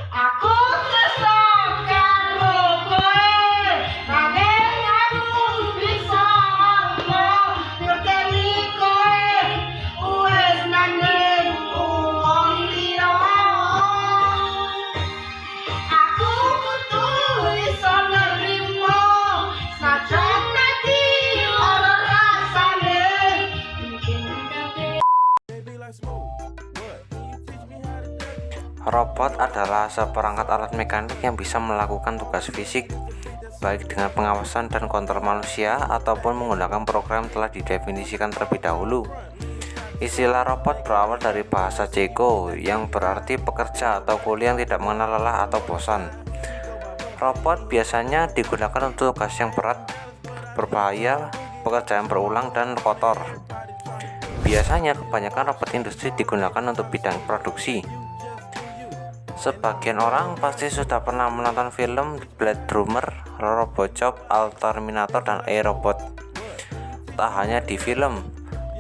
Aku tresno karo kowe, nanging aku bisa ora ngerteni kowe. Wes nanging wong liya. Aku kudu iso nerimo, sajan nanti ora rasane. Robot adalah seperangkat alat mekanik yang bisa melakukan tugas fisik, baik dengan pengawasan dan kontrol manusia ataupun menggunakan program yang telah didefinisikan terlebih dahulu. Istilah robot berawal dari bahasa Ceko yang berarti pekerja atau kuli yang tidak mengenal lelah atau bosan. Robot biasanya digunakan untuk tugas yang berat, berbahaya, pekerjaan berulang, dan kotor. Biasanya kebanyakan robot industri digunakan untuk bidang produksi. Sebagian orang pasti sudah pernah menonton film Blade Runner, Robocop, Terminator, dan iRobot. Tak hanya di film,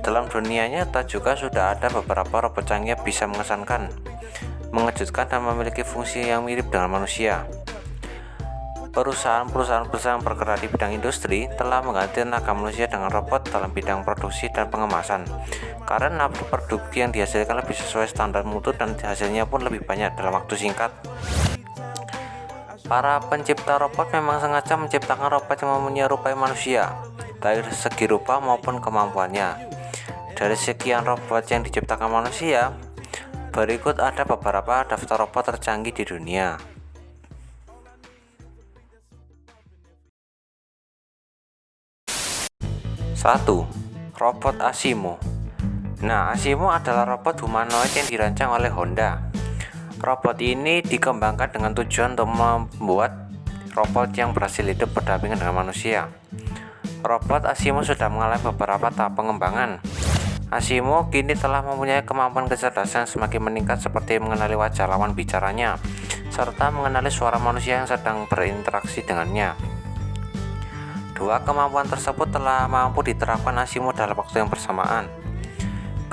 dalam dunia nyata juga sudah ada beberapa robot canggih yang bisa mengesankan, mengejutkan, dan memiliki fungsi yang mirip dengan manusia. Perusahaan-perusahaan besar yang bergerak di bidang industri telah mengganti tenaga manusia dengan robot dalam bidang produksi dan pengemasan, karena produk yang dihasilkan lebih sesuai standar mutu dan hasilnya pun lebih banyak dalam waktu singkat. Para pencipta robot memang sengaja menciptakan robot yang menyerupai manusia, dari segi rupa maupun kemampuannya. Dari sekian robot yang diciptakan manusia, berikut ada beberapa daftar robot tercanggih di dunia. 1. Robot Asimo. Nah, Asimo adalah robot humanoid yang dirancang oleh Honda. Robot ini dikembangkan dengan tujuan untuk membuat robot yang berhasil hidup berdampingan dengan manusia. Robot Asimo sudah mengalami beberapa tahap pengembangan. Asimo kini telah mempunyai kemampuan kecerdasan semakin meningkat seperti mengenali wajah lawan bicaranya, serta mengenali suara manusia yang sedang berinteraksi dengannya. Dua kemampuan tersebut telah mampu diterapkan Asimo dalam waktu yang bersamaan.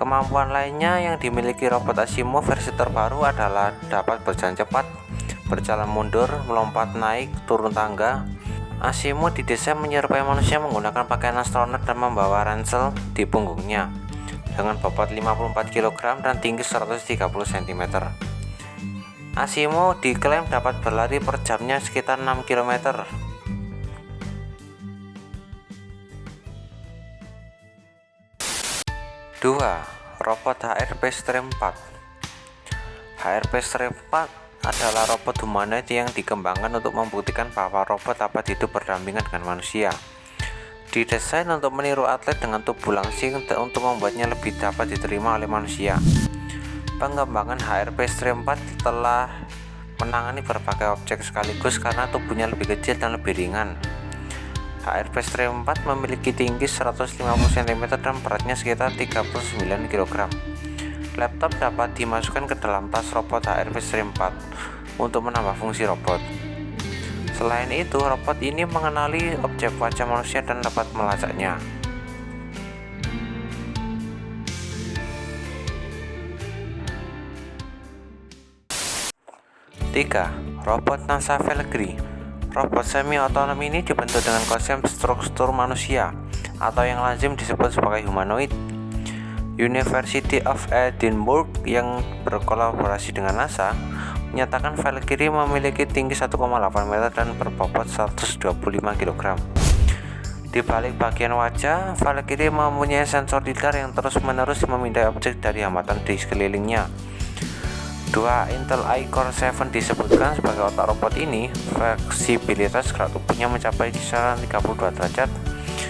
Kemampuan lainnya yang dimiliki robot Asimo versi terbaru adalah dapat berjalan cepat, berjalan mundur, melompat naik, turun tangga. Asimo didesain menyerupai manusia menggunakan pakaian astronot dan membawa ransel di punggungnya dengan bobot 54 kg dan tinggi 130 cm. Asimo diklaim dapat berlari per jamnya sekitar 6 km. 2. Robot HRP Stream 4. HRP Stream 4 adalah robot humanoid yang dikembangkan untuk membuktikan bahwa robot dapat hidup berdampingan dengan manusia. Didesain untuk meniru atlet dengan tubuh langsing untuk membuatnya lebih dapat diterima oleh manusia. Pengembangan HRP Stream 4 telah menangani berbagai objek sekaligus karena tubuhnya lebih kecil dan lebih ringan. HRP Stream 4 memiliki tinggi 150 cm dan beratnya sekitar 39 kg. Laptop dapat dimasukkan ke dalam tas robot HRP Stream 4 untuk menambah fungsi robot. Selain itu, robot ini mengenali objek wajah manusia dan dapat melacaknya. 3. Robot NASA Valkyrie. Robot semi-otonom ini dibentuk dengan konsep struktur manusia, atau yang lazim disebut sebagai humanoid. University of Edinburgh yang berkolaborasi dengan NASA menyatakan Valkyrie memiliki tinggi 1,8 meter dan berbobot 125 kg. Di balik bagian wajah, Valkyrie mempunyai sensor lidar yang terus-menerus memindai objek dari hambatan di sekelilingnya. Dua Intel iCore 7 disebutkan sebagai otak robot ini. Fleksibilitas gerak tubuhnya mencapai kisaran 32 derajat,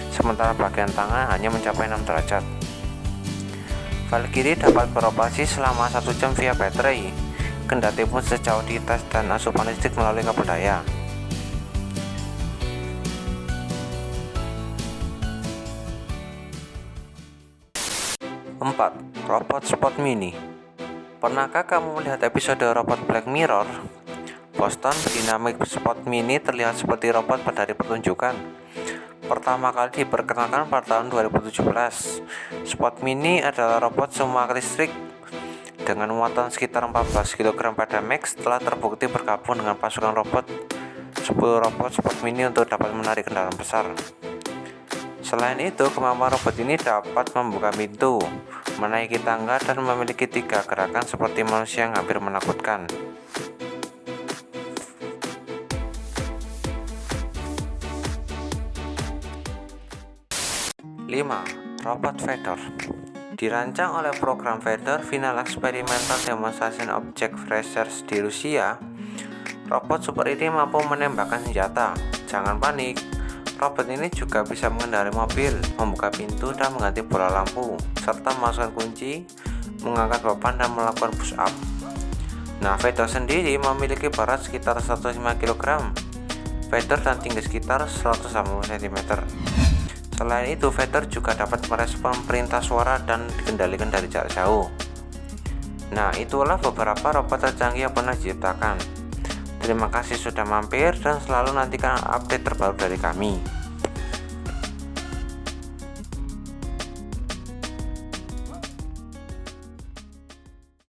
sementara bagian tangan hanya mencapai 6 derajat. Valkyrie dapat beroperasi selama 1 jam via baterai, kendati pun sejauh dites dan asupan listrik melalui kabel daya. 4. Robot Spot Mini. Pernahkah kamu melihat episode robot Black Mirror? Boston Dynamics Spot Mini terlihat seperti robot pada hari pertunjukan. Pertama kali diperkenalkan pada tahun 2017. Spot Mini adalah robot summak listrik dengan muatan sekitar 14 kg pada Max telah terbukti bergabung dengan pasukan robot 10 robot sport mini untuk dapat menarik kendaraan besar. Selain itu, kemampuan robot ini dapat membuka pintu, menaiki tangga, dan memiliki 3 gerakan seperti manusia yang hampir menakutkan. 5. Robot Feather. Dirancang oleh program Feather Final Experimental Demonstration Object Research di Rusia, robot super ini mampu menembakkan senjata. Jangan panik, robot ini juga bisa mengendarai mobil, membuka pintu dan mengganti bola lampu, serta memasukkan kunci, mengangkat beban dan melakukan push up. Nah, Feather sendiri memiliki berat sekitar 105 kg, Feather dan tinggi sekitar 180 cm. Selain itu, Feather juga dapat merespon perintah suara dan dikendalikan dari jarak jauh. Nah, itulah beberapa robot tercanggih yang pernah diciptakan. Terima kasih sudah mampir dan selalu nantikan update terbaru dari kami.